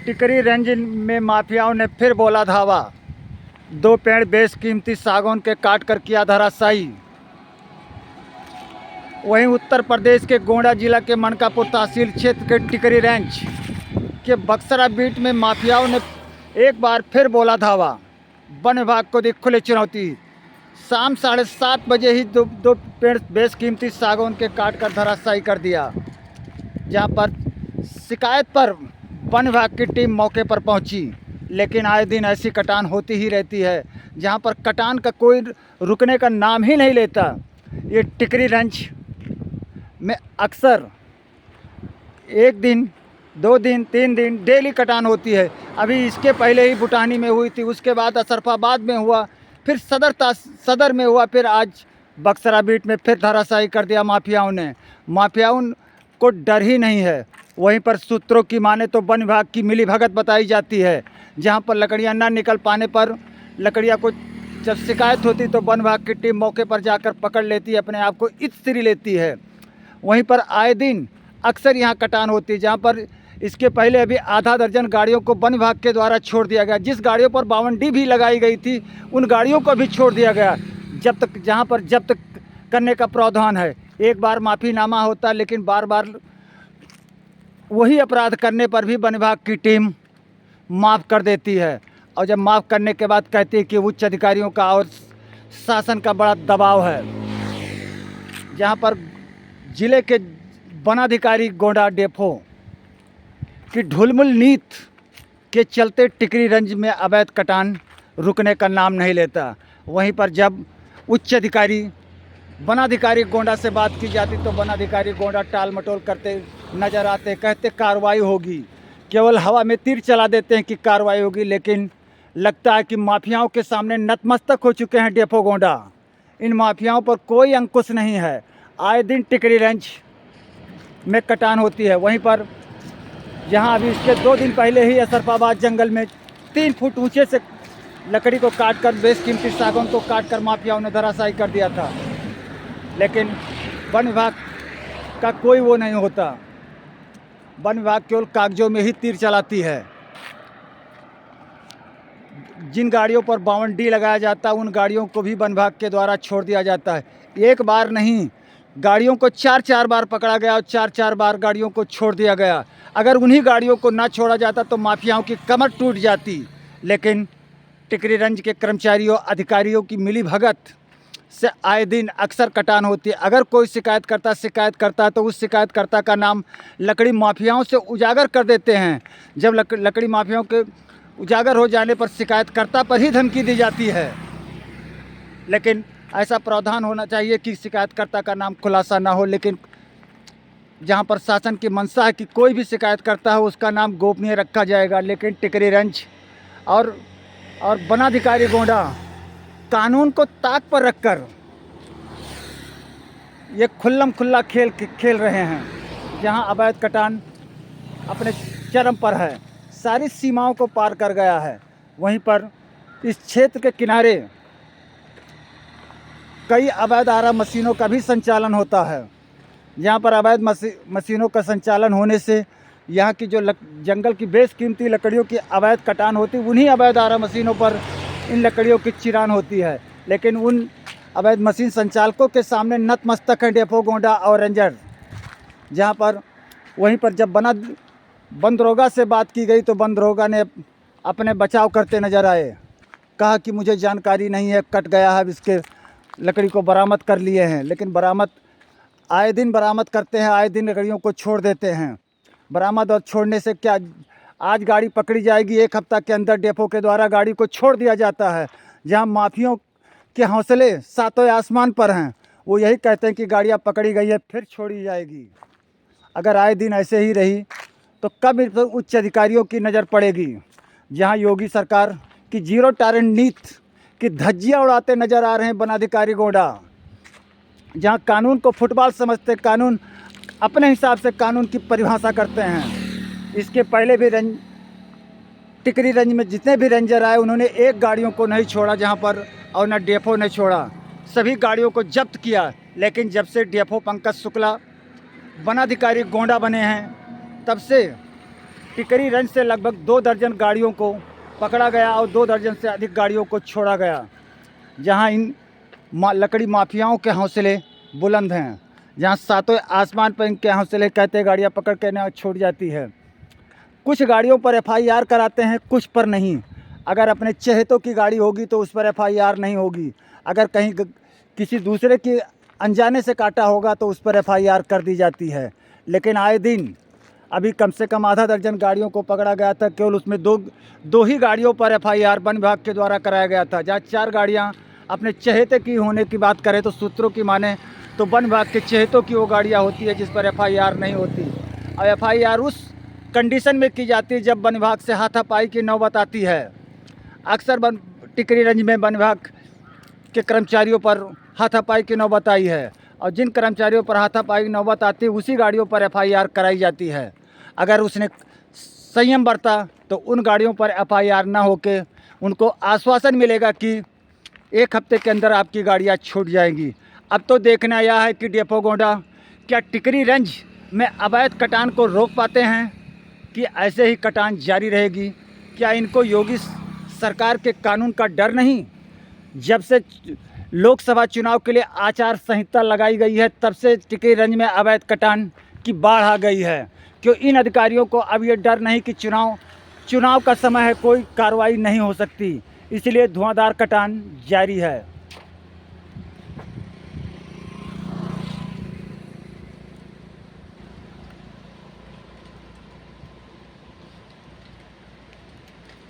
टिकरी range में माफियाओं ने फिर बोला धावा। 2 पेड़ बेशकीमती सागौन के काट कर किया धराशायी। वहीं उत्तर प्रदेश के गोंडा जिला के मनकापुर तहसील क्षेत्र के टिकरी रेंज के बक्सरा बीट में माफियाओं ने एक बार फिर बोला धावा। वन विभाग को दी खुली चुनौती। शाम 7:30 बजे ही दो पेड़ बेशकीमती सागौन के काट कर धराशायी कर दिया। जहां पर शिकायत पर वन विभाग की टीम मौके पर पहुंची, लेकिन आए दिन ऐसी कटान होती ही रहती है। जहां पर कटान का कोई रुकने का नाम ही नहीं लेता। ये टिकरी रेंज में अक्सर 1 दिन 2 दिन 3 दिन डेली कटान होती है। अभी इसके पहले ही बुटानी में हुई थी, उसके बाद असरफाबाद में हुआ, फिर सदर में हुआ, फिर आज बक्सरा बीट में फिर धराशायी कर दिया माफियाओं ने। माफियाओं को डर ही नहीं है। वहीं पर सूत्रों की माने तो वन विभाग की मिलीभगत बताई जाती है। जहां पर लकड़ियां ना निकल पाने पर लकड़ियां को जब शिकायत होती तो वन विभाग की टीम मौके पर जाकर पकड़ लेती है, अपने आप को इस्त्री लेती है। वहीं पर आए दिन अक्सर यहां कटान होती है। जहां पर इसके पहले अभी आधा दर्जन गाड़ियों को वन विभाग के द्वारा छोड़ दिया गया। जिस गाड़ियों पर 52D भी लगाई गई थी उन गाड़ियों को भी छोड़ दिया गया। जहाँ पर जब्त करने का प्रावधान है। एक बार माफ़ीनामा होता, लेकिन बार बार वही अपराध करने पर भी वन विभाग की टीम माफ़ कर देती है। और जब माफ़ करने के बाद कहती है कि उच्च अधिकारियों का और शासन का बड़ा दबाव है। जहाँ पर जिले के वनाधिकारी गोंडा डेफो की ढुलमुल नीत के चलते टिकरी रेंज में अवैध कटान रुकने का नाम नहीं लेता। वहीं पर जब उच्च अधिकारी वनाधिकारी गोंडा से बात की जाती तो वनाधिकारी गोंडा टाल मटोल करते नज़र आते, कहते कार्रवाई होगी। केवल हवा में तीर चला देते हैं कि कार्रवाई होगी, लेकिन लगता है कि माफियाओं के सामने नतमस्तक हो चुके हैं डेफो गोंडा। इन माफियाओं पर कोई अंकुश नहीं है। आए दिन टिकरी रेंज में कटान होती है। वहीं पर जहां अभी इसके 2 दिन पहले ही असरफाबाद जंगल में 3 फुट ऊंचे से लकड़ी को काटकर बेशकीमती सागौन को काटकर माफियाओं ने धराशायी कर दिया था, लेकिन वन विभाग का कोई वो नहीं होता। वन विभाग केवल कागजों में ही तीर चलाती है। जिन गाड़ियों पर 52D लगाया जाता है उन गाड़ियों को भी वन विभाग के द्वारा छोड़ दिया जाता है। एक बार नहीं, गाड़ियों को 4-4 बार पकड़ा गया और 4-4 बार गाड़ियों को छोड़ दिया गया। अगर उन्हीं गाड़ियों को ना छोड़ा जाता तो माफियाओं की कमर टूट जाती। लेकिन टिकरी रेंज के कर्मचारियों अधिकारियों की मिलीभगत से आए दिन अक्सर कटान होती है। अगर कोई शिकायत करता है तो उस शिकायतकर्ता का नाम लकड़ी माफियाओं से उजागर कर देते हैं। जब लकड़ी माफियाओं के उजागर हो जाने पर शिकायतकर्ता पर ही धमकी दी जाती है। लेकिन ऐसा प्रावधान होना चाहिए कि शिकायतकर्ता का नाम खुलासा ना हो। लेकिन जहां पर शासन की मंशा है कि कोई भी शिकायत करता है उसका नाम गोपनीय रखा जाएगा, लेकिन टिकरी रेंज और वनाधिकारी गोंडा कानून को ताक पर रखकर ये खुल्ला खेल रहे हैं। जहां अवैध कटान अपने चरम पर है, सारी सीमाओं को पार कर गया है। वहीं पर इस क्षेत्र के किनारे कई अवैध आरा मशीनों का भी संचालन होता है। यहाँ पर अवैध मशीनों का संचालन होने से यहाँ की जो जंगल की बेशकीमती लकड़ियों की अवैध कटान होती, उन्हीं अवैध आरा मशीनों पर इन लकड़ियों की चिरान होती है। लेकिन उन अवैध मशीन संचालकों के सामने नतमस्तक हैं डेफो गोंडा और रेंजर। जहाँ पर वहीं पर जब वन दरोगा से बात की गई तो वन दरोगा ने अपने बचाव करते नज़र आए। कहा कि मुझे जानकारी नहीं है, कट गया है, इसके लकड़ी को बरामद कर लिए हैं। लेकिन आए दिन बरामद करते हैं, आए दिन लकड़ियों को छोड़ देते हैं। बरामद और छोड़ने से क्या, आज गाड़ी पकड़ी जाएगी, 1 हफ्ता के अंदर डेफो के द्वारा गाड़ी को छोड़ दिया जाता है। जहां माफियों के हौसले सातों आसमान पर हैं, वो यही कहते हैं कि गाड़ियां पकड़ी गई है फिर छोड़ी जाएगी। अगर आए दिन ऐसे ही रही तो कब इस उच्च अधिकारियों की नज़र पड़ेगी। जहां योगी सरकार की 0 टॉलरेंस नीति की धज्जियाँ उड़ाते नज़र आ रहे हैं वनाधिकारी गोंडा। जहां कानून को फुटबॉल समझते, कानून अपने हिसाब से कानून की परिभाषा करते हैं। इसके पहले भी टिकरी रेंज में जितने भी रेंजर आए उन्होंने एक गाड़ियों को नहीं छोड़ा जहां पर, और न डेफो ने छोड़ा, सभी गाड़ियों को जब्त किया। लेकिन जब से डेफो पंकज शुक्ला वनाधिकारी गोंडा बने हैं तब से टिकरी रेंज से लगभग 2 दर्जन गाड़ियों को पकड़ा गया और 2 दर्जन से अधिक गाड़ियों को छोड़ा गया, जहां इन लकड़ी माफियाओं के हौसले बुलंद हैं, जहां सातों आसमान पर इनके हौसले कहते गाड़ियां पकड़ के न छोड़ जाती है। कुछ गाड़ियों पर एफआईआर कराते हैं, कुछ पर नहीं। अगर अपने चहेतों की गाड़ी होगी तो उस पर एफआईआर नहीं होगी, अगर कहीं किसी दूसरे की अनजाने से काटा होगा तो उस पर एफआईआर कर दी जाती है। लेकिन आए दिन अभी कम से कम आधा दर्जन गाड़ियों को पकड़ा गया था, केवल उसमें दो ही गाड़ियों पर एफआईआर वन विभाग के द्वारा कराया गया था, जहाँ 4 गाड़ियाँ अपने चहेते की होने की बात करें तो सूत्रों की माने तो वन विभाग के चहेतों की वो गाड़ियाँ होती है जिस पर एफआईआर नहीं होती। और एफआईआर उस कंडीशन में की जाती है जब वन विभाग से हाथापाई की नौबत आती है। अक्सर टिकरी रेंज में वन विभाग के कर्मचारियों पर हाथापाई की नौबत आई है, और जिन कर्मचारियों पर हाथापाई की नौबत आती है उसी गाड़ियों पर एफआईआर कराई जाती है। अगर उसने संयम बरता तो उन गाड़ियों पर एफआईआर ना होके उनको आश्वासन मिलेगा कि 1 हफ्ते के अंदर आपकी गाड़ियाँ छूट जाएंगी। अब तो देखना यह है कि डेपो गोंडा क्या टिकरी रेंज में अवैध कटान को रोक पाते हैं कि ऐसे ही कटान जारी रहेगी। क्या इनको योगी सरकार के कानून का डर नहीं? जब से लोकसभा चुनाव के लिए आचार संहिता लगाई गई है तब से टिकरी रेंज में अवैध कटान की बाढ़ आ गई है। क्यों इन अधिकारियों को अब ये डर नहीं कि चुनाव का समय है, कोई कार्रवाई नहीं हो सकती, इसलिए धुआंधार कटान जारी है।